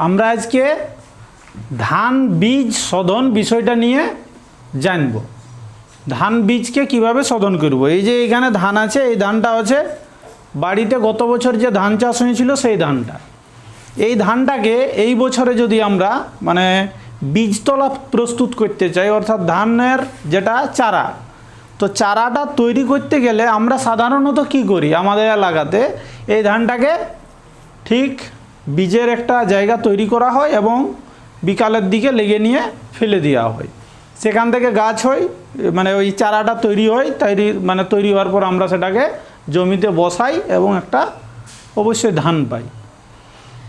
আমরা আজকে ধান বীজ শোধন বিষয়টা নিয়ে জানব। ধান বীজকে কিভাবে শোধন করব। এই যে এখানে ধান আছে, এই ধানটা আছে বাড়িতে গত বছর যে ধান চাষ হয়েছিল সেই ধানটা। এই ধানটাকে এই বছরে যদি আমরা মানে বীজতলা প্রস্তুত করতে চাই, অর্থাৎ ধানের যেটা চারা, তো চারাটা তৈরি করতে গেলে আমরা সাধারণত কি করি, আমাদের এলাকাতে এই ধানটাকে ঠিক বীজের একটা জায়গা তৈরি করা হয় এবং বিকালের দিকে লেগে নিয়ে ফেলে দেওয়া হয়। সেখান থেকে গাছ হয়, মানে ওই চারাটা তৈরি হয়, তৈরি হওয়ার পর আমরা সেটাকে জমিতে বসাই এবং একটা অবশ্যই ধান পাই।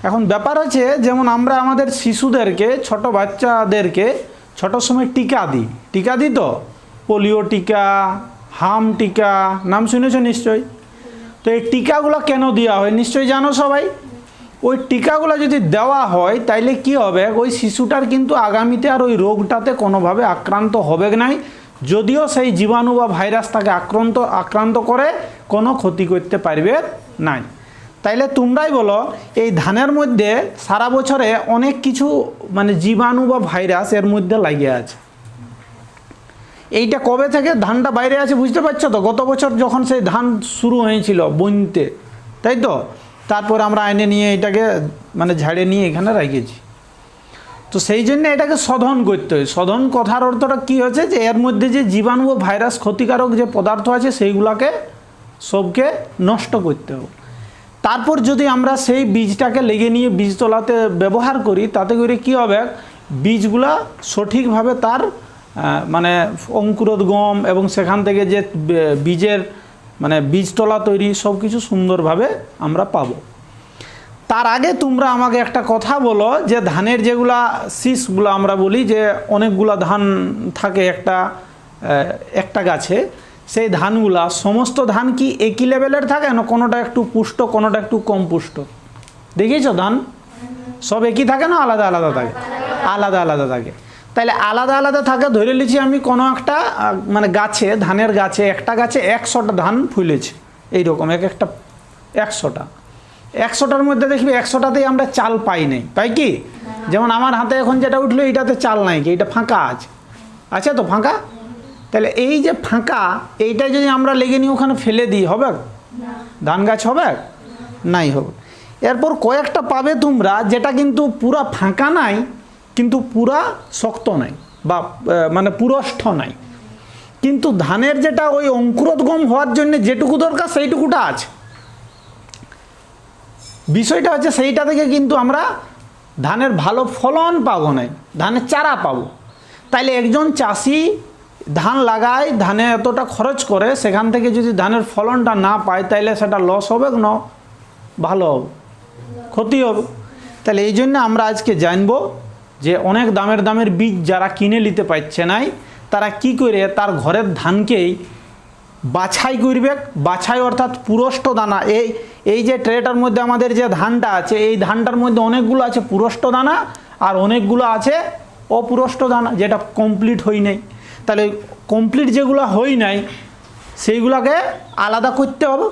এখন ব্যাপার হচ্ছে, যেমন আমরা আমাদের শিশুদেরকে, ছোট বাচ্চাদেরকে ছোট সময় টিকা দিই তো, পোলিও টিকা, হাম টিকা, নাম শুনেছো নিশ্চয়ই। তো এই টিকাগুলো কেন দেওয়া হয় নিশ্চয়ই জানো সবাই। ওই টিকাগুলো যদি দেওয়া হয় তাইলে কি হবে, ওই শিশুটার কিন্তু আগামীতে আর ওই রোগটাতে কোনোভাবে আক্রান্ত হবে নাই। যদিও সেই জীবাণু বা ভাইরাস তাকে আক্রান্ত করে কোনো ক্ষতি করতে পারবে নাই। তাইলে তোমরাই বলো, এই ধানের মধ্যে সারা বছরে অনেক কিছু মানে জীবাণু বা ভাইরাস এর মধ্যে লাগিয়ে আছে। এইটা কবে থেকে ধানটা বাইরে আছে বুঝতে পারছো তো? গত বছর যখন সেই ধান শুরু হয়েছিল বইতে, তাই তো? তারপর আমরা আইনে নিয়ে এটাকে মানে ঝাড়ে নিয়ে এখানে রেখেছি। তো সেই জন্য এটাকে শোধন করতে হয়। শোধন কথার অর্থটা কী হচ্ছে, যে এর মধ্যে যে জীবাণু ও ভাইরাস ক্ষতিকারক যে পদার্থ আছে সেইগুলোকে সবকে নষ্ট করতে হবে। তারপর যদি আমরা সেই বীজটাকে লেগে নিয়ে বীজতলাতে ব্যবহার করি, তাতে করে কী হবে, বীজগুলা সঠিকভাবে তার মানে অঙ্কুরোদ্গম এবং সেখান থেকে যে বীজের মানে বীজতলা তৈরি সব কিছু সুন্দরভাবে আমরা পাবো। তার আগে তোমরা আমাকে একটা কথা বলো, যে ধানের যেগুলা শীষগুলো আমরা বলি, যে অনেকগুলা ধান থাকে একটা গাছে, সেই ধানগুলা সমস্ত ধান কি একই লেভেলের থাকে না? কোনোটা একটু পুষ্ট, কোনোটা একটু কম পুষ্ট? দেখিয়েছো ধান সব একই থাকে না আলাদা আলাদা থাকে? আলাদা আলাদা থাকে। তাহলে আলাদা আলাদা থাকে, ধরে নিচ্ছি আমি কোনো একটা মানে গাছে, ধানের গাছে, একটা গাছে 100টা ধান ফুলেছে এইরকম, একটা 100টার মধ্যে দেখবি 100টাতেই আমরা চাল পাই নাই, পাই কি? যেমন আমার হাতে এখন যেটা উঠলো এইটাতে চাল নাই, কি এটা ফাঁকা আছে তো ফাঁকা। তাহলে এই যে ফাঁকা, এইটা যদি আমরা লেগে নিয়ে ওখানে ফেলে দিই, হবে ধান গাছ? হবে নাই, হবে। এরপর কয়েকটা পাবে তোমরা যেটা কিন্তু পুরা ফাঁকা নাই, কিন্তু পুরা শক্ত নাই বা মানে পুরষ্ঠ নাই, কিন্তু ধানের যেটা ওই অঙ্কুরোদ্গম হওয়ার জন্য যেটুকু দরকার সেইটুকুটা আছে। বিষয়টা হচ্ছে সেইটা থেকে কিন্তু আমরা ধানের ভালো ফলন পাবো নাই, ধানের চারা পাবো। তাইলে একজন চাষি ধান লাগায়, ধানে এতটা খরচ করে, সেখান থেকে যদি ধানের ফলনটা না পায় তাইলে সেটা লস হবে না ভালো হবে? ক্ষতি হবে। তাহলে এই জন্য আমরা আজকে জানবো যে অনেক দামের বীজ যারা কিনে নিতে পারছে নাই, তারা কি করে তার ঘরের ধানকেই বাছাই করবে। বাছাই অর্থাৎ পুরষ্ট দানা। এই যে ট্রেটার মধ্যে আমাদের যে ধানটা আছে, এই ধানটার মধ্যে অনেকগুলো আছে পুরষ্ট দানা আর অনেকগুলো আছে অপুরষ্ট দানা, যেটা কমপ্লিট হই নাই। তাহলে কমপ্লিট যেগুলো হই নাই সেইগুলোকে আলাদা করতে হবে,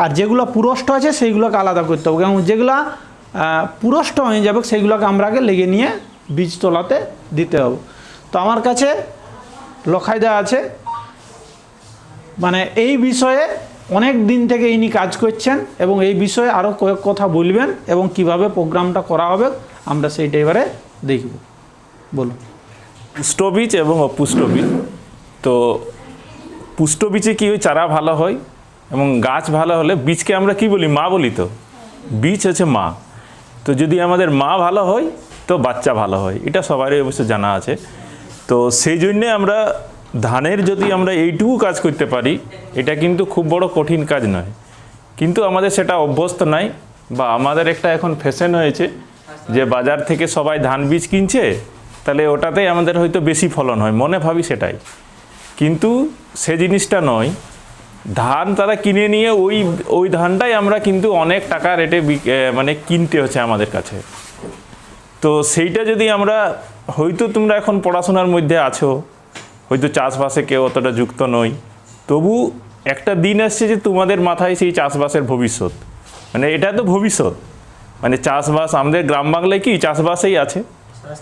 আর যেগুলো পুরষ্ট আছে সেইগুলোকে আলাদা করতে হবে। এবং যেগুলো পুরষ্ট হয়ে যাবে সেইগুলোকে আমরা আগে লেগে নিয়ে বীজতলাতে দিতে হবে। তো আমার কাছে লেখাই দেওয়া আছে, মানে এই বিষয়ে অনেক দিন থেকে ইনি কাজ করছেন এবং এই বিষয়ে আরও কয়েক কথা বলবেন এবং কিভাবে প্রোগ্রামটা করা হবে আমরা সেইটা এবারে দেখব। বলুন। পুষ্ট বীজ এবং অপুষ্ট বীজ। তো পুষ্ট বীজে কি ওই চারা ভালো হয় এবং গাছ ভালো হলে বীজকে আমরা কি বলি? মা বলি। তো বীজ হচ্ছে মা। তো যদি আমাদের মা ভালো হয় তো বাচ্চা ভালো হয়, এটা সবারই অবশ্য জানা আছে। তো সেই জন্যে আমরা ধানের যদি আমরা এইটুকু কাজ করতে পারি, এটা কিন্তু খুব বড় কঠিন কাজ নয়, কিন্তু আমাদের সেটা অভ্যস্ত নাই, বা আমাদের একটা এখন ফ্যাশন হয়েছে যে বাজার থেকে সবাই ধান বীজ কিনছে, তাহলে ওটাতেই আমাদের হয়তো বেশি ফলন হয়, মনে ভাবি সেটাই। কিন্তু সে জিনিসটা নয়। ধান তারা কিনে নিয়ে ওই ধানটাই আমরা কিন্তু অনেক টাকা রেটে মানে কিনতে হচ্ছে আমাদের কাছে। তো সেইটা যদি আমরা, হয়তো তোমরা এখন পড়াশোনার মধ্যে আছো, হয়তো চাষবাসে কেউ অতটা যুক্ত নই, তবু একটা দিন আসছে যে তোমাদের মাথায় সেই চাষবাসের ভবিষ্যৎ, মানে এটা তো ভবিষ্যৎ। মানে চাষবাস, আমাদের গ্রাম বাংলায় কি চাষবাসেই আছে,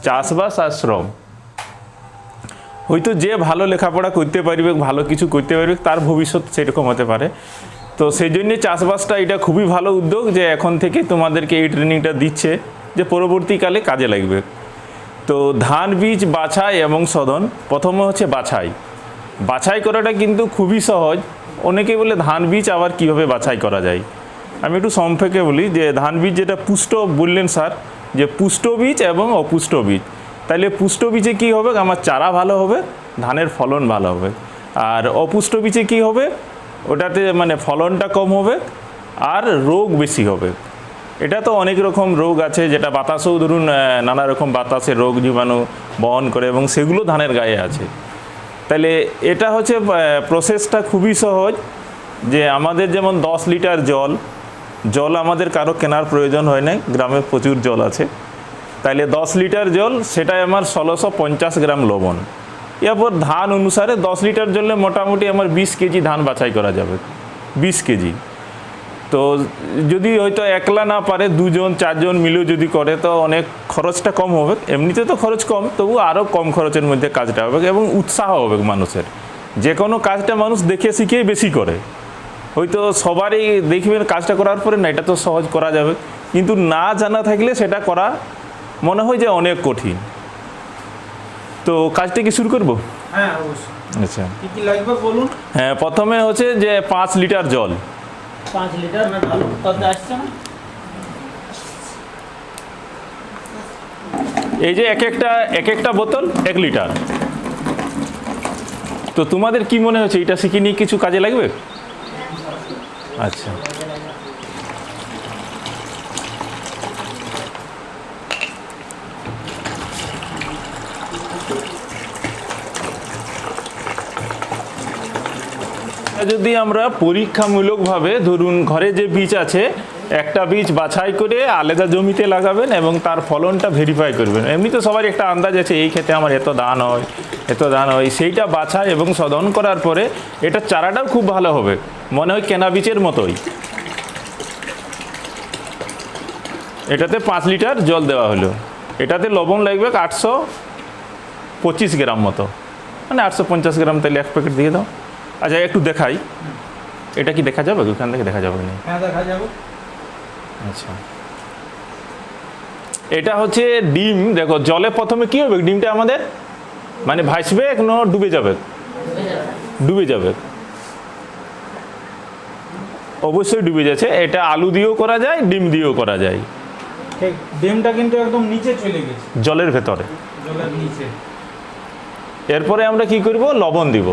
চাষবাস আর শ্রম। হয়তো যে ভালো লেখাপড়া করতে পারবে, ভালো কিছু করতে পারবে, তার ভবিষ্যৎ সেরকম হতে পারে। তো সেই জন্যে চাষবাসটা এটা খুবই ভালো উদ্যোগ যে এখন থেকে তোমাদেরকে এই ট্রেনিংটা দিচ্ছে যে পরবর্তীকালে কাজে লাগবে। তো ধান বীজ বাছাই এবং শোধন, প্রথমে হচ্ছে বাছাই। বাছাই করাটা কিন্তু খুবই সহজ। অনেকে বলে ধান বীজ আবার কিভাবে বাছাই করা যায়। আমি একটু সংক্ষেপে বলি যে ধান বীজ যেটা পুষ্ট বললেন স্যার, যে পুষ্ট বীজ এবং অপুষ্ট বীজ। তাইলে পুষ্ট বীজে কী হবে, আমার চারা ভালো হবে, ধানের ফলন ভালো হবে। আর অপুষ্ট বীজে কী হবে, ওটাতে মানে ফলনটা কম হবে আর রোগ বেশি হবে। এটা তো অনেক রকম রোগ আছে, যেটা বাতাসেও ধরুন নানা রকম বাতাসের রোগ জীবাণু বহন করে এবং সেগুলো ধানের গায়ে আছে। তাহলে এটা হচ্ছে প্রসেসটা খুবই সহজ। যে আমাদের যেমন 10 লিটার জল আমাদের কারো কেনার প্রয়োজন হয় না, গ্রামে প্রচুর জল আছে। তাইলে 10 লিটার জল, সেটাই আমার 1650 গ্রাম লবণ। এরপর ধান অনুসারে 10 লিটার জলে মোটামুটি আমার 20 কেজি ধান বাছাই করা যাবে, 20 কেজি। তো যদি হয়তো একলা না পারে, 2 জন 4 জন মিলেও যদি করে তো অনেক খরচটা কম হবে। এমনিতে তো খরচ কম, তবু আরও কম খরচের মধ্যে কাজটা হবে এবং উৎসাহ হবে মানুষের। যে কোনো কাজটা মানুষ দেখে শিখেই বেশি করে। হয়তো সবারই দেখবেন কাজটা করার পরে না এটা তো সহজ করা যাবে, কিন্তু না জানা থাকলে সেটা করা মনে হয় যে অনেক কঠিন। তো কাজটা কি শুরু করব? হ্যাঁ অবশ্যই। আচ্ছা, কি কি লাগবে বলুন। হ্যাঁ, প্রথমে হচ্ছে যে 5 লিটার জল। 5 লিটার না ভালো তাতে আসছে না। এই যে এক একটা বোতল 1 লিটার। তো তোমাদের কি মনে হচ্ছে এটা শিখে নিয়ে কিছু কাজে লাগবে? আচ্ছা, যদি আমরা পরীক্ষামূলকভাবে ধরুন ঘরে যে বীজ আছে, একটা বীজ বাছাই করে আলাদা জমিতে লাগাবেন এবং তার ফলনটা ভেরিফাই করবেন। এমনি তো সবার একটা আন্দাজ আছে এই ক্ষেত্রে আমার এত ধান হয়, সেইটা বাছাই এবং শোধন করার পরে এটা চারাটাও খুব ভালো হবে, মনে হয় কেনা বীজের মতোই। এটাতে 5 লিটার জল দেওয়া হলো, এটাতে লবণ লাগবে 825 গ্রাম মতো, মানে 850 গ্রাম, তাহলে 1 প্যাকেট দিয়ে দাও। আচ্ছা, একটু দেখাই, এটা কি দেখা যাবে? ওখান থেকে দেখা যাবে না? হ্যাঁ দেখা যাবে। আচ্ছা, এটা হচ্ছে ডিম। দেখো জলে প্রথমে কি হবে, ডিমটা আমাদের মানে ভাসবে না ডুবে যাবে? ডুবে যাবে, অবশ্যই ডুবে যাচ্ছে। এটা আলু দিয়েও করা যায়, ডিম দিয়েও করা যায়। ঠিক, ডিমটা কিন্তু একদম নিচে চলে গেছে, জলের ভেতরে, জলের নিচে। এরপরে আমরা কি করব, লবণ দিব।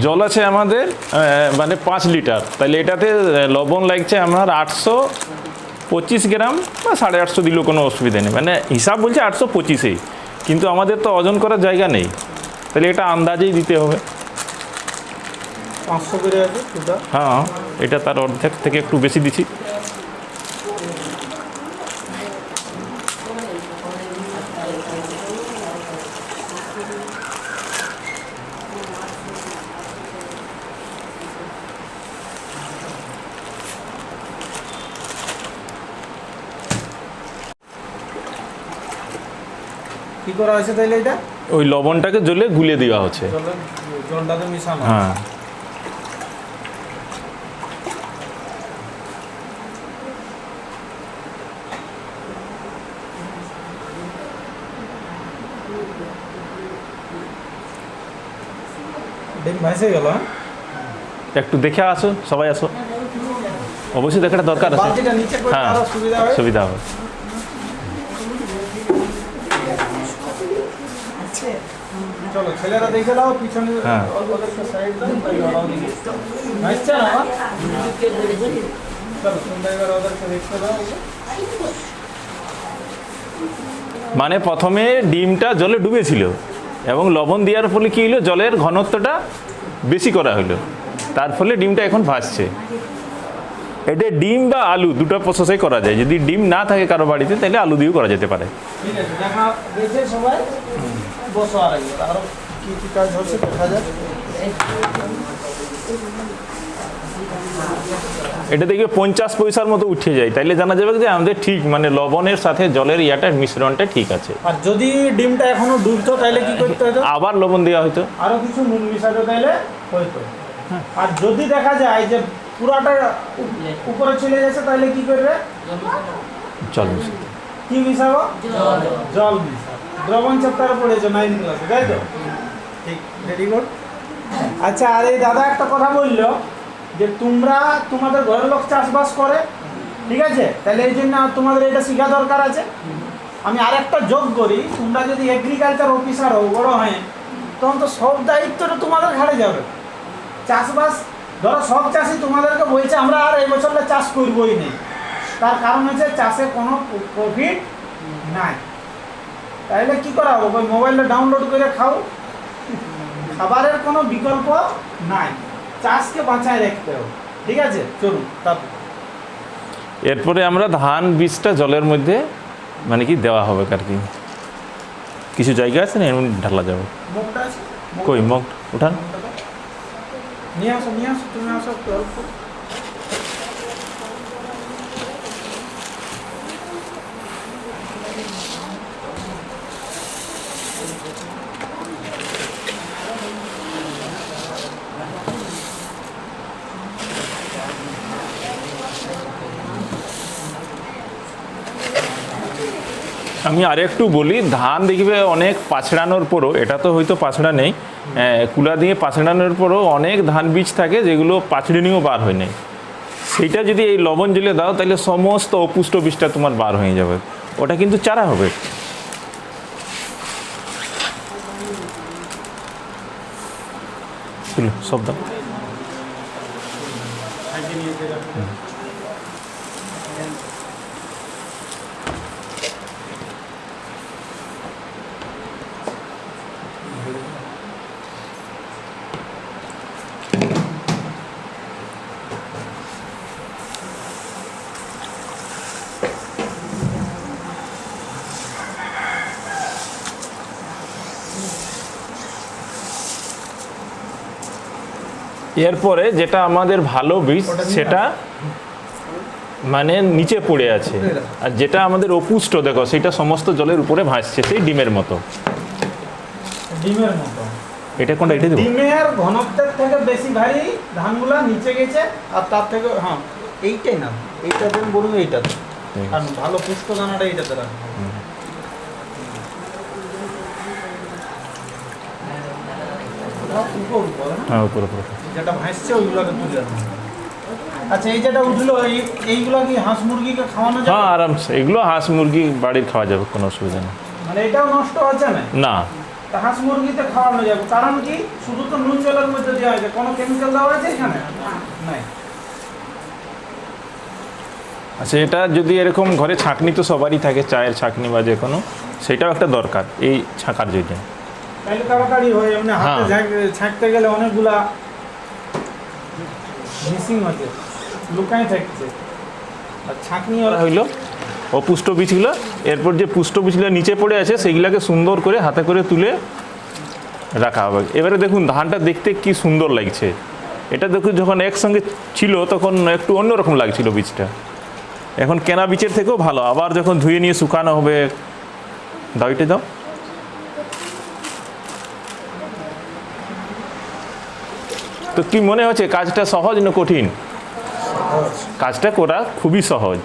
জল আছে আমাদের মানে 5 লিটার, তাহলে এটাতে লবণ লাগছে আমার 825 গ্রাম বা 850 দিলেও কোনো অসুবিধা নেই। মানে হিসাব বলছে 825, কিন্তু আমাদের তো ওজন করার জায়গা নেই, তাহলে এটা আন্দাজেই দিতে হবে। 500 করে আছে সুদা। হ্যাঁ, এটা তার অর্ধেক থেকে একটু বেশি দিচ্ছি। কি করা আছে তাইলে এটা? ওই লবণটাকে জলে গুলে দেওয়া হচ্ছে। জলটাতে মিশানো। হ্যাঁ, ডিম ভাসে গেল। একটু দেখে আসো, সবাই আসো, অবশ্যই দেখাটা দরকার আছে। বালতিটা নিচে করে হ্যাঁ, আরো সুবিধা হয়। সুবিধা হবে। চলো ছেলেরা দেখে দাও পিছনে। হ্যাঁ, ওদেরকে সাইড দাও, আচ্ছা না চলো তোমরা এবার ওদেরকে দেখতে দাও। মানে প্রথমে ডিমটা জলে ডুবেছিল এবং লবণ দেওয়ার ফলে কী হলো, জলের ঘনত্বটা বেশি করা হলো। তার ফলে ডিমটা এখন ভাসছে। এটা ডিম বা আলু দুটো প্রসেসে করা যায়। যদি ডিম না থাকে কারো বাড়িতে তাহলে আলু দিয়েও করা যেতে পারে। ঠিক আছে, দেখা গেছে সবাই বসো, আর আরো কি কি কাজ হচ্ছে দেখা যাক। এটা দেখবে 50 পয়সার মতো উঠে যায়, তাইলে জানা যাবে যে আমাদের ঠিক মানে লবণের সাথে জলের ইয়াটার মিশ্রণটা ঠিক আছে। আর যদি ডিমটা এখনো ডুবতো তাহলে কি করতে হতো? আবার লবণ দেওয়া হতো, আরো কিছু নুন মিশাতে তাইলে হয়তো। আর যদি দেখা যায় যে পুরাটা উপরে চলে যাচ্ছে তাহলে কি করবে? জল মিশাতে। কি মিশাবো? জল মিশাবো। দ্রবণ চ্যাপ্টারে পড়েছো 9 ক্লাসে, তাই তো? ঠিক, ভেরি গুড। আচ্ছা, আর এই দাদা একটা কথা বললো যে তোমরা তোমাদের ঘরের লোক চাষবাস করে, ঠিক আছে, তাহলে এই জন্য তোমাদের এটা শেখা দরকার আছে। আমি আরেকটা যোগ করি, তোমরা যদি এগ্রিকালচার অফিসার হও বড় হয়, তখন তো সব দায়িত্বটা তোমাদের ঘাড়ে যাবে। চাষবাস ধরো সব চাষি তোমাদেরকে বলছে আমরা আর এই বছরটা চাষ করবোই নেই, তার কারণ হচ্ছে চাষে কোনো প্রফিট নাই। তাহলে কি করা হবে? ওই মোবাইলটা ডাউনলোড করে খাও, খাবারের কোনো বিকল্প নাই, চাষকে বাঁচায় রাখতে হবে। ঠিক আছে, চলুন তারপর এরপরে আমরা ধান বীজটা জলের মধ্যে মানে কি দেওয়া হবে আর কি। কিছু জায়গা আছে না এমনি ঢালা যাবে। মুখটা আছে, কই মগ উঠান। নিয়ে আসো, নিয়ে আসো, তুমি আসো একটু অল্প। আমি আরেকটু বলি, ধান দেখবে অনেক পাছড়ানোর পরও, এটা তো হয়তো পাছড়া নেই, কুলা দিয়ে পাছড়ানোর পরও অনেক ধান বীজ থাকে যেগুলো পাছড়িনিও বার হয় নাই। সেইটা যদি এই লবণ জলে দাও তাহলে সমস্ত অপুষ্ট বীজটা তোমার বার হয়ে যাবে, ওটা কিন্তু চারা হবে। সব দাও। এরপরে যেটা আমাদের ভালো বীজ সেটা মানে নিচে পড়ে আছে, আর যেটা আমাদের অপুষ্ট দেখো সেটা সমস্ত জলের উপরে ভাসছে, সেই ডিমের মতো। ডিমের মতো এটা কোনটা? এটা দেবো। ডিমের ঘনত্বের থেকে বেশি ভারী ধানগুলা নিচে গেছে, আর তার থেকে হ্যাঁ এইটাই না, এইটা তুমি বলুন এইটা, আর ভালো পুষ্ট দানাটা এইটাতে রাখো। হ্যাঁ উপরে উপরে। যেটা ভাসছে ওইগুলোকে তুলে রাখো। আচ্ছা, এই যেটা উঠলো এইগুলো কি হাঁস মুরগিকে খাওয়ানো যাবে? হ্যাঁ আরামসে, এগুলো হাঁস মুরগি বাড়ির খাওয়া যাবে, কোনো অসুবিধা নেই। মানে এটাও নষ্ট হচ্ছে না? না, তা হাঁস মুরগিতে খাওয়ানো যাবে, কারণ কি শুধু তো নুন জলের মধ্যে দেওয়া হয়েছে, কোনো কেমিক্যাল দেওয়া হয়েছে এখানে নাই। আচ্ছা, এটা যদি এরকম ঘরে ছাঁকনি তো সবারই থাকে, চায়ের ছাঁকনি বা যে কোনো, সেটাও একটা দরকার এই ছাঁকার জন্য। তাহলে তাড়াতাড়ি হয়, এমনি হাতে ছাঁকতে গেলে অনেকগুলা মিসিং হচ্ছে, লুকাই থাকছে। আর ছাঁকনি হইলো অপুষ্ট বীজগুলো, এরপর যে পুষ্ট বীজগুলো নিচে পড়ে আছে সেইগুলোকে সুন্দর করে হাতে করে তুলে রাখা হবে। এবারে দেখুন ধানটা দেখতে কি সুন্দর লাগছে। এটা দেখুন যখন একসঙ্গে ছিল তখন একটু অন্যরকম লাগছিল বীজটা, এখন কেনা বীজের থেকেও ভালো। আবার যখন ধুয়ে নিয়ে শুকানো হবে, দাও এটা দাও। তো কি মনে হচ্ছে কাজটা সহজ না কঠিন? কাজটা করা খুবই সহজ।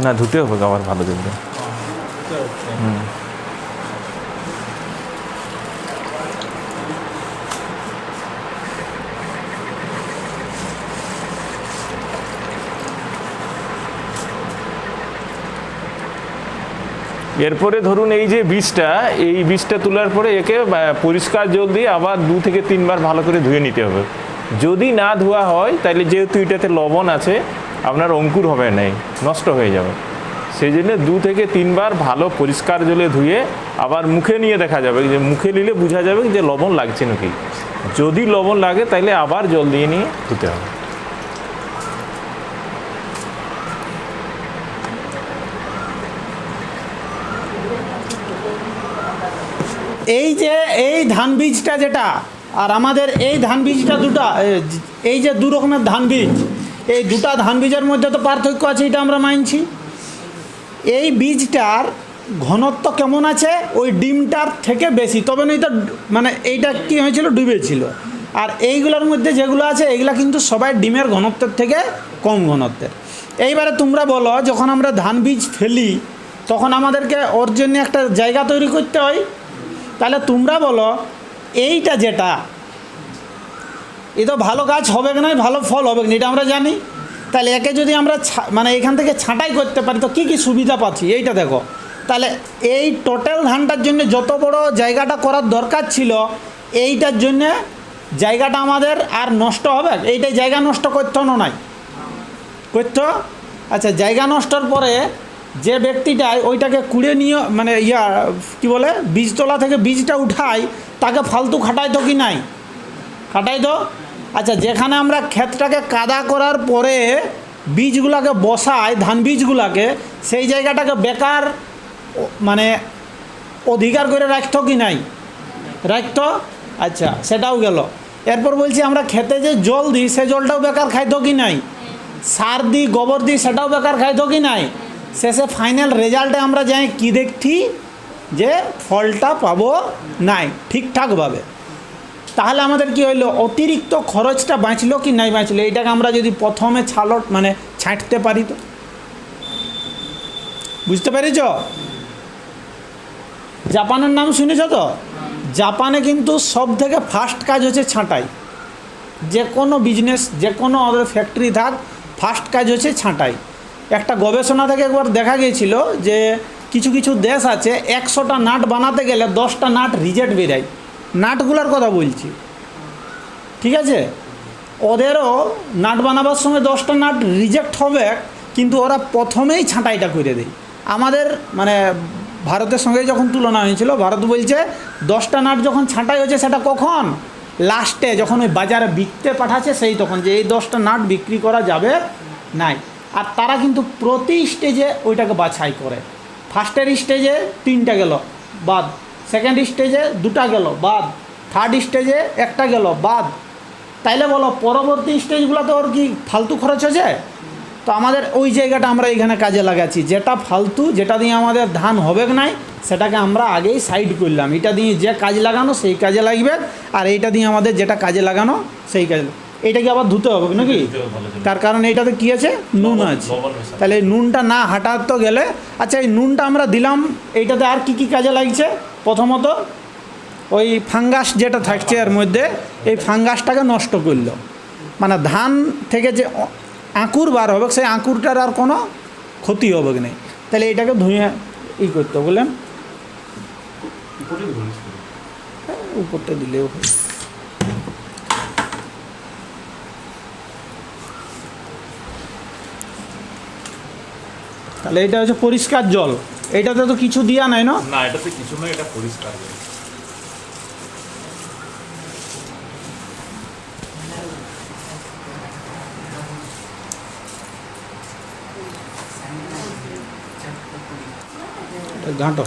না ধুতে হবে আবার ভালো দেখবে। এরপরে ধরুন এই যে বীজটা তোলার পরে একে পরিষ্কার জল দিয়ে আবার 2 থেকে 3 বার ভালো করে ধুয়ে নিতে হবে। যদি না ধোয়া হয় তাহলে যেহেতু এটাতে লবণ আছে আপনার অঙ্কুর হবে নাই, নষ্ট হয়ে যাবে। সেই জন্য 2 থেকে 3 বার ভালো পরিষ্কার জলে ধুয়ে আবার মুখে নিয়ে দেখা যাবে, যে মুখে নিলে বোঝা যাবে যে লবণ লাগছে নাকি। যদি লবণ লাগে তাহলে আবার জল দিয়ে নিয়ে ধুতে হবে। এই যে এই ধান বীজটা যেটা, আর আমাদের এই ধান বীজটা দুটা, এই যে 2 রকমের ধান বীজ, এই দুটা ধান বীজের মধ্যে তো পার্থক্য আছে, এটা আমরা মানছি। এই বীজটার ঘনত্ব কেমন আছে ওই ডিমটার থেকে বেশি, তবে না এটা মানে এইটা কি হয়েছিল, ডুবেছিল। আর এইগুলোর মধ্যে যেগুলো আছে এইগুলা কিন্তু সবাই ডিমের ঘনত্বের থেকে কম ঘনত্বের। এইবারে তোমরা বলো, যখন আমরা ধান বীজ ফেলি তখন আমাদেরকে ওর জন্য একটা জায়গা তৈরি করতে হয়। তাহলে তোমরা বলো, এইটা যেটা, এ তো ভালো গাছ হবে না, ভালো ফল হবে না, এটা আমরা জানি। তাহলে একে যদি আমরা মানে এখান থেকে ছাঁটাই করতে পারি তো কী কী সুবিধা পাচ্ছি, এইটা দেখো। তাহলে এই টোটাল ধানটার জন্য যত বড় জায়গাটা করার দরকার ছিল, এইটার জন্য জায়গাটা আমাদের আর নষ্ট হবে, এইটাই জায়গা নষ্ট করতে নাই করতো। আচ্ছা, জায়গা নষ্টর পরে যে ব্যক্তিটাই ওইটাকে কুড়ে নিয়ে মানে কি বলে বীজতলা থেকে বীজটা উঠায়, তাকে ফালতু খাটাই তো কি নাই, খাটাই তো। আচ্ছা, যেখানে আমরা ক্ষেতটাকে কাদা করার পরে বীজগুলোকে বসাই, ধান বীজগুলোকে, সেই জায়গাটাকে বেকার মানে অধিকার করে রাখতো কি নাই, রাখতো। আচ্ছা, সেটাও গেল। এরপর বলছি আমরা খেতে যে জল দিই, সে জলটাও বেকার খাইতো কি নাই, সার দিই, গোবর দিই, সেটাও বেকার খাইতো কি নাই। শেষে ফাইনাল রেজাল্টে আমরা যাই কি দেখছি, যে ফলটা পাবো নাই ঠিকঠাকভাবে। তাহলে আমাদের কি হইলো, অতিরিক্ত খরচটা বাঁচলো কি নাই বাঁচলো, এইটাকে আমরা যদি প্রথমে মানে ছাঁটতে পারি তো। বুঝতে পেরেছ? জাপানের নাম শুনেছ তো? জাপানে কিন্তু সব থেকে ফার্স্ট কাজ হচ্ছে ছাঁটাই। যে কোনো বিজনেস, যে কোনো ওদের ফ্যাক্টরি থাক, ফার্স্ট কাজ হচ্ছে ছাঁটাই। একটা গবেষণা থেকে একবার দেখা গিয়েছিল যে কিছু কিছু দেশ আছে 100টা নাট বানাতে গেলে 10টা নাট রিজেক্ট বেরায়। নাটগুলোর কথা বলছি, ঠিক আছে? ওদেরও নাট বানাবার সময় 10টা নাট রিজেক্ট হবে, কিন্তু ওরা প্রথমেই ছাঁটাইটা করে দেয়। আমাদের মানে ভারতের সঙ্গে যখন তুলনা হয়েছিল, ভারত বলছে 10টা নাট যখন ছাঁটাই হয়েছে সেটা কখন, লাস্টে যখন ওই বাজারে বিকতে পাঠাচ্ছে সেই তখন, যে এই 10টা নাট বিক্রি করা যাবে নাই। আর তারা কিন্তু প্রতি স্টেজে ওইটাকে বাছাই করে। ফার্স্টের স্টেজে 3টা গেল বাদ, সেকেন্ড স্টেজে 2টা গেল বাদ, থার্ড স্টেজে 1টা গেল বাদ। তাইলে বলো পরবর্তী স্টেজগুলোতে ওর কি ফালতু খরচ হয়েছে? তো আমাদের ওই জায়গাটা আমরা এখানে কাজে লাগাচ্ছি, যেটা ফালতু, যেটা দিয়ে আমাদের ধান হবে নাই, সেটাকে আমরা আগেই সাইড করলাম। এটা দিয়ে যে কাজ লাগানো সেই কাজে লাগবে, আর এইটা দিয়ে আমাদের যেটা কাজে লাগানো সেই কাজে। এইটাকে আবার ধুতে হবে নাকি? তার কারণ এইটাতে কী আছে, নুন আছে। তাহলে এই নুনটা না হাঁটাতে গেলে, আচ্ছা এই নুনটা আমরা দিলাম, এইটাতে আর কি কি কাজে লাগছে? প্রথমত ওই ফাঙ্গাস যেটা থাকছে এর মধ্যে, এই ফাঙ্গাসটাকে নষ্ট করলো। মানে ধান থেকে যে আঁকুর বার হবে, সেই আঁকুরটার আর কোনো ক্ষতি হবে না। তাহলে এইটাকে ধুয়ে করতে বললেন, উপরটা দিলেও হয়। তাহলে এটা হচ্ছে পরিষ্কার জল, এইটাতে তো কিছু দিয়া নাই না? না, এটাতে কিছু না, এটা পরিষ্কার জল। ঘাঁটো।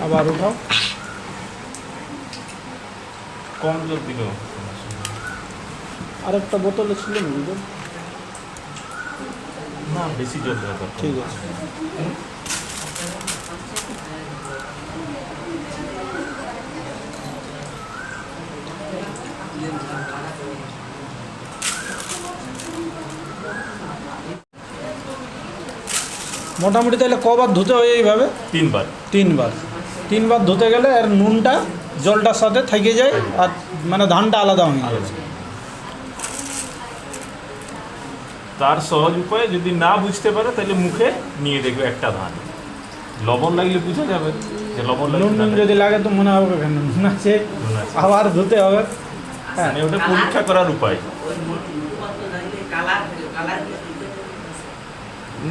আবার উঠাও, কম জল দিল। আরেকটা বোতলে ছিল না, বেশি জল দরকার। ঠিক আছে। মোটামুটি তাহলে কবার ধুতে হয় এইভাবে? 3বার। 3বার ধুতে গেলে এর নুনটা জলটার সাথে থেকে যায়, আর মানে ধানটা আলাদা হয়ে যাবে। তার সহজ উপায় যদি না বুঝতে পারো তাহলে মুখে নিয়ে দেখবে একটা ধান, লবণ লাগলে বোঝা যাবে যে লবণ নুন নুন যদি লাগে তো মনে হবে কেন নুন আছে, আবার ধুতে হবে। হ্যাঁ, মানে ওটা পরীক্ষা করার উপায়।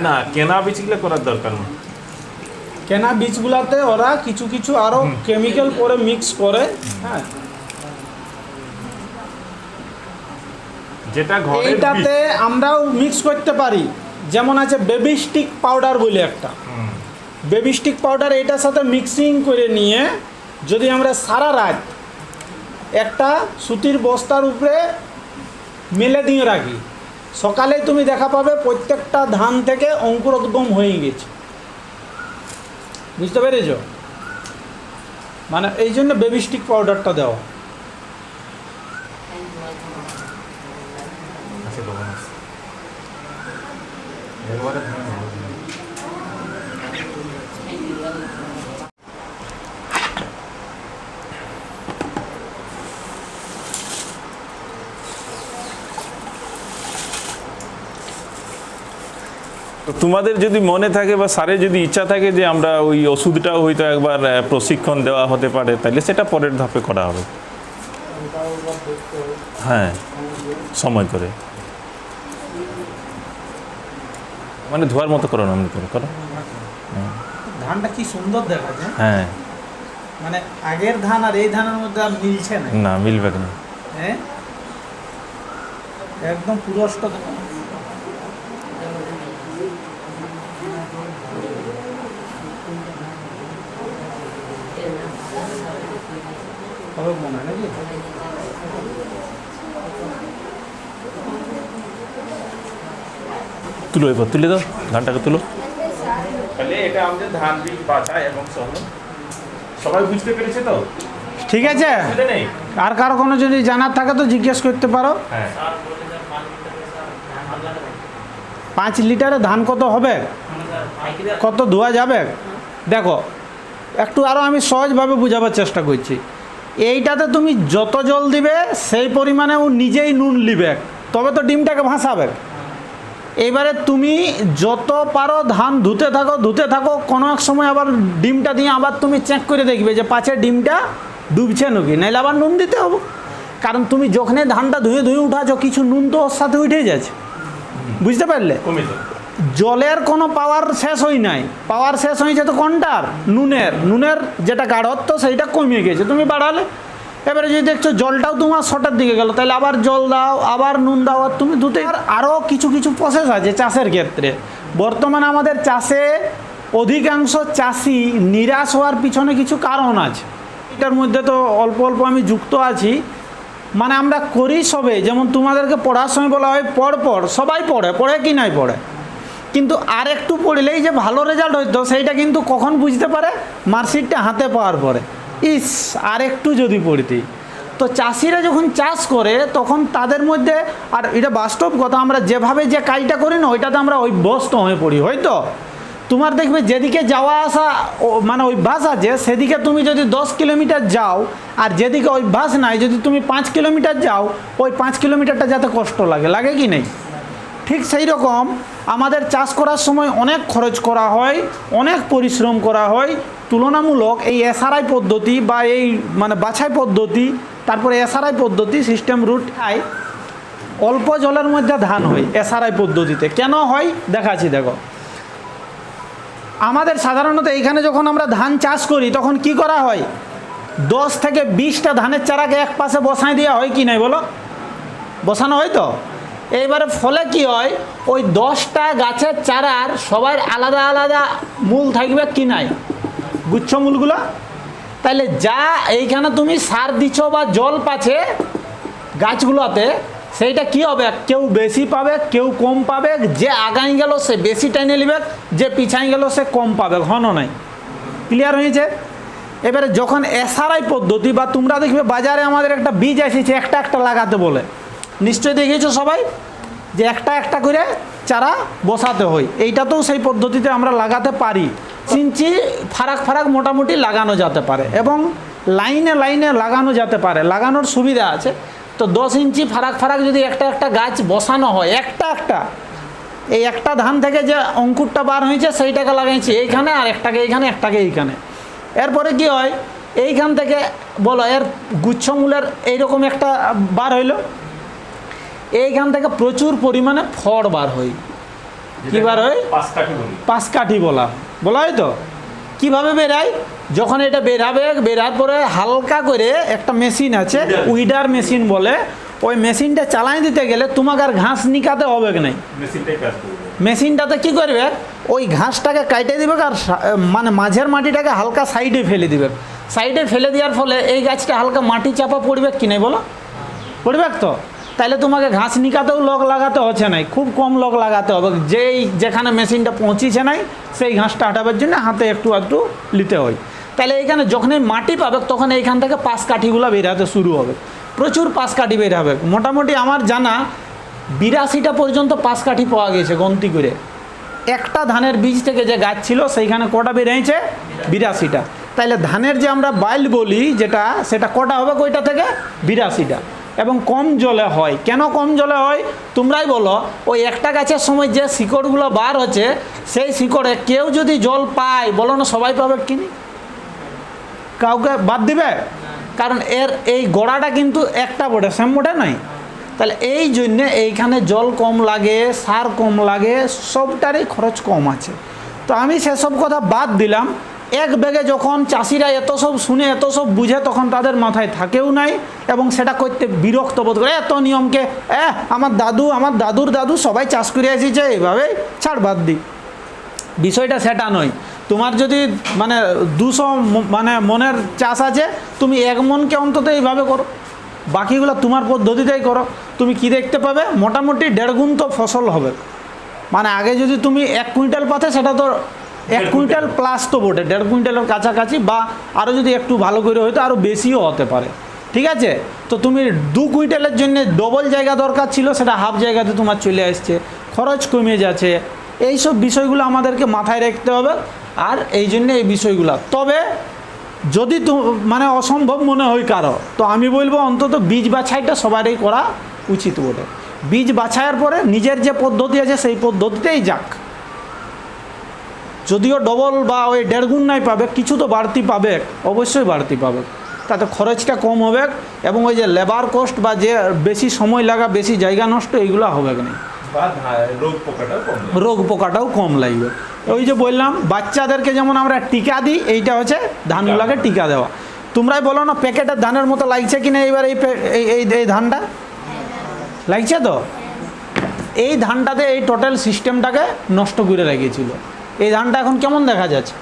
না, কেনা বীজগুলো করার দরকার নেই। কেনা বীজগুলাতে ওরা কিছু কিছু আরো কেমিক্যাল করে মিক্স করে। হ্যাঁ, যেটা ঘরের এইটাতে আমরাও মিক্স করতে পারি। যেমন আছে বেবি স্টিক পাউডার বলে একটা, বেবি স্টিক পাউডার এটার সাথে মিক্সিং করে নিয়ে যদি আমরা সারা রাত একটা সুতির বস্তার উপরে মেলে দিয়ে রাখি, সকালে তুমি দেখা পাবে প্রত্যেকটা ধান থেকে অঙ্কুরোদ্গম হয়ে গেছে। বুঝতে পেরেছ? মানে এই জন্য বেবি স্টিক পাউডারটা দেওয়া। আছে লবণ আছে। একবারে ধান হবে। তো তোমাদের যদি মনে থাকে বা স্যারের যদি ইচ্ছা থাকে যে আমরা ওই ওষুধটাও হয়তো একবার প্রশিক্ষণ দেওয়া হতে পারে, তাহলে সেটা পরের ধাপে করা হবে। হ্যাঁ, সময় করে, মানে ধোয়ার মতো করো না, এমনি করে করো। ধানটা কি সুন্দর দেখা যায়। হ্যাঁ, মানে আগের ধান আর এই ধানের মধ্যে আর মিলছে না। না মিলবে না। হ্যাঁ, একদম পুরষ্ট। হবে মনে হয় নাকি? তুলো, এবার তুলে দাও, ধানটাকে তুলো। তাহলে এটা আমাদের ধান বীজ বাছা এবং সবাই বুঝতে পেরেছে তো? ঠিক আছে, নেই আর কারো কোনো যদি জানার থাকে তো জিজ্ঞেস করতে পারো। হ্যাঁ, 5 লিটারে ধান কত হবে, কত ধোয়া যাবে? দেখো, একটু আরও আমি সহজভাবে বোঝাবার চেষ্টা করছি। এইটাতে তুমি যত জল দিবে সেই পরিমাণে ও নিজেই নুন লিবে, তবে তো ডিমটাকে ভাসাবে। এবারে তুমি যত পারো ধান ধুতে থাকো, কোনো এক সময় আবার ডিমটা দিয়ে আবার তুমি চেক করে দেখবে যে পাছে ডিমটা ডুবছে নাকি, নাহলে আবার নুন দিতে হবে। কারণ তুমি যখনই ধানটা ধুয়ে উঠাচ্ছ কিছু নুন তো ওর সাথে উঠে যাচ্ছে। বুঝতে পারলে? জলের কোনো পাওয়ার শেষ হয় নাই, পাওয়ার শেষ হয়েছে তো কোনটার? নুনের যেটা গাঢ়ত্ব সেইটা কমিয়ে গেছে, তুমি বাড়ালে। এবারে যদি দেখছো জলটাও তোমার শর্টের দিকে গেল, তাহলে আবার জল দাও, আবার নুন দাও, আর তুমি ধুতে। আরও কিছু কিছু প্রসেস আছে চাষের ক্ষেত্রে। বর্তমানে আমাদের চাষে অধিকাংশ চাষি নিরাশ হওয়ার পিছনে কিছু কারণ আছে। এটার মধ্যে তো অল্প অল্প আমি যুক্ত আছি। মানে আমরা করি সবে, যেমন তোমাদেরকে পড়ার সময় বলা হয় পড়, সবাই পড়ে কি নাই পড়ে, কিন্তু আর একটু পড়লেই যে ভালো রেজাল্ট হইতো সেইটা কিন্তু কখন বুঝতে পারে? মার্কশিটটা হাতে পাওয়ার পরে। ইস, আর একটু যদি পড়তি। তো চাষিরা যখন চাষ করে তখন তাদের মধ্যে, আর এটা বাস্তব কথা, আমরা যেভাবে যে কাজটা করি না ওইটাতে আমরা অভ্যস্ত হয়ে পড়ি। হয়তো তোমার দেখবে যেদিকে যাওয়া আসা মানে অভ্যাস আছে, সেদিকে তুমি যদি 10 কিলোমিটার যাও, আর যেদিকে অভ্যাস নাই যদি তুমি 5 কিলোমিটার যাও, ওই 5 কিলোমিটারটা যাতে কষ্ট লাগে কি নেই? ঠিক সেই রকম আমাদের চাষ করার সময় অনেক খরচ করা হয়, অনেক পরিশ্রম করা হয়। তুলনামূলক এই এসআরআই পদ্ধতি বা এই মানে বাছাই পদ্ধতি, তারপরে এসআরআই পদ্ধতি, সিস্টেম রুট আই, অল্প জলের মধ্যে ধান হয় এসআরআই পদ্ধতিতে। কেন হয় দেখাচ্ছি। দেখো, আমাদের সাধারণত এইখানে যখন আমরা ধান চাষ করি তখন কি করা হয়? 10 থেকে 20টা ধানের চারাকে এক পাশে বসাই দেওয়া হয় কি নাই বলো? বসানো হয় তো। এইবারে ফলে কি হয়, ওই 10টা গাছের চারার সবার আলাদা আলাদা মূল থাকবে কি নাই, গুচ্ছ মূলগুলো। তাহলে যা এইখানে তুমি সার দিচ্ছ বা জল পাচ্ছে গাছগুলোতে, সেইটা কি হবে? কেউ বেশি পাবে, কেউ কম পাবে। যে আগাই গেল সে বেশি টাইনে নিবে, যে পিছাই গেল সে কম পাবে, ঘন নাই। ক্লিয়ার হয়েছে? এবারে যখন এসআরআই পদ্ধতি, বা তোমরা দেখবে বাজারে আমাদের একটা বীজ এসেছে একটা একটা লাগাতে বলে, নিশ্চয়ই দেখেছো সবাই যে একটা একটা করে চারা বসাতে হয়। এইটাতেও সেই পদ্ধতিতে আমরা লাগাতে পারি। 5 ইঞ্চি ফারাক মোটামুটি লাগানো যেতে পারে, এবং লাইনে লাগানো যেতে পারে, লাগানোর সুবিধা আছে। তো 10 ইঞ্চি ফারাক যদি একটা গাছ বসানো হয়, একটা এই একটা ধান থেকে যে অঙ্কুরটা বার হয়েছে সেইটাকে লাগাইছি এইখানে, আর একটাকে এইখানে, একটাকে এইখানে। এরপরে কি হয়, এইখান থেকে বলো এর গুচ্ছমূলের এইরকম একটা বার হইলো, এইখান থেকে প্রচুর পরিমাণে ফড় বার হয়। কি বার হয়? পাঁচকাঠি বলা হয় তো। কিভাবে বেরায়? যখন এটা বেরাবে, বেরার পরে হালকা করে একটা মেশিন আছে, উইডার মেশিন বলে, ওই মেশিনটা চালাই দিতে গেলে তোমাকে আর ঘাস নিকাতে হবে কি নাই, মেশিনটাতে কি করবে, ওই ঘাসটাকে কাটে দিবে আর মানে মাঝের মাটিটাকে হালকা সাইডে ফেলে দিবে। সাইডে ফেলে দেওয়ার ফলে এই গাছটা হালকা মাটি চাপা পড়বে কি নাই বলো? পড়বে তো। তাহলে তোমাকে ঘাস নিকাতেও লোক লাগাতে হচ্ছে নাই, খুব কম লোক লাগাতে হবে। যেখানে মেশিনটা পৌঁছিছে নাই সেই ঘাসটা হাঁটাবার জন্য হাতে একটু একটু নিতে হয়। তাহলে এইখানে যখনই মাটি পাবে তখন এইখান থেকে পাশ কাঠিগুলো বেরাতে শুরু হবে, প্রচুর পাশ কাঠি বের হবে। মোটামুটি আমার জানা 82টা পর্যন্ত পাশ কাঠি পাওয়া গেছে গন্তি করে। একটা ধানের বীজ থেকে যে গাছ ছিল সেইখানে কটা বেরিয়েছে? 82টা। তাইলে ধানের যে আমরা বাইল বলি যেটা, সেটা কটা হবে কয়টা থেকে? 82টা। এবং কম জলে হয়। কেন কম জলে হয় তোমরাই বলো? ওই একটা গাছের সময় যে শিকড়গুলো বার হচ্ছে সেই শিকড়ে কেউ যদি জল পায়, বলো না সবাই পাবে কিনি? কাউকে বাদ দিবে? কারণ এর এই গোড়াটা কিন্তু একটা বটে, সেম বটে নাই। তাহলে এই জন্যে এইখানে জল কম লাগে, সার কম লাগে, সবটারই খরচ কম আছে। তো আমি সেসব কথা বাদ দিলাম। এক বেগে যখন চাষিরা এত সব শুনে, এত সব বুঝে, তখন তাদের মাথায় থাকেও নাই এবং সেটা করতে বিরক্ত বোধ করে। এত নিয়মকে আমার দাদু, আমার দাদুর দাদু সবাই চাষ করে এসেছে, এইভাবে ছাড়, বাদ দিই। বিষয়টা সেটা নয়। তোমার যদি মানে 200 মানে মনের চাষ আছে, তুমি 1 মনকে অন্তত এইভাবে করো, বাকিগুলো তোমার পদ্ধতিতেই করো। তুমি কি দেখতে পাবে? মোটামুটি 1.5 গুণ তো ফসল হবে। মানে আগে যদি তুমি 1 কুইন্টাল পাতে, সেটা তো 1 কুইন্টাল প্লাস তো বটে, 1.5 কুইন্টালের কাছাকাছি, বা আরও যদি একটু ভালো করে হয়তো আরও বেশিও হতে পারে। ঠিক আছে? তো তুমি 2 কুইন্টালের জন্য ডবল জায়গা দরকার ছিল, সেটা হাফ জায়গাতে তোমার চলে আসছে, খরচ কমে যাচ্ছে। এইসব বিষয়গুলো আমাদেরকে মাথায় রাখতে হবে। আর এই জন্য এই বিষয়গুলো, তবে যদি মানে অসম্ভব মনে হয় কারো, তো আমি বলবো অন্তত বীজ বাছাইটা সবারই করা উচিত বটে। বীজ বাছাইয়ের পরে নিজের যে পদ্ধতি আছে সেই পদ্ধতিতেই যাক। যদিও ডবল বা ওই 1.5 গুণ নাই পাবে, কিছু তো বাড়তি পাবে, অবশ্যই বাড়তি পাবে। তাতে খরচটা কম হবে এবং ওই যে লেবার কস্ট বা যে বেশি সময় লাগা, বেশি জায়গা নষ্ট, এইগুলো হবে না। রোগ পোকাটাও কম লাগবে। ওই যে বললাম বাচ্চাদেরকে যেমন আমরা টিকা দিই, এইটা হচ্ছে ধানগুলোকে টিকা দেওয়া। তোমরাই বলো না প্যাকেটের ধানের মতো লাগছে কিনা এইবার এই ধানটা? লাগছে তো? এই ধানটাতে এই টোটাল সিস্টেমটাকে নষ্ট করে রেখেছিল। এই ধানটা এখন কেমন দেখা যাচ্ছে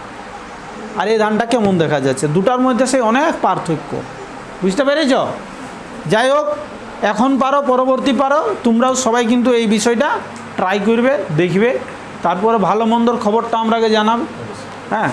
আর এই ধানটা কেমন দেখা যাচ্ছে, দুটার মধ্যে সেই অনেক পার্থক্য। বুঝতে পেরেছ? যাই হোক, এখন পারো, পরবর্তী পারো, তোমরাও সবাই কিন্তু এই বিষয়টা ট্রাই করবে, দেখবে, তারপরে ভালো মন্দর খবরটা আমরাকে জানাবে। হ্যাঁ।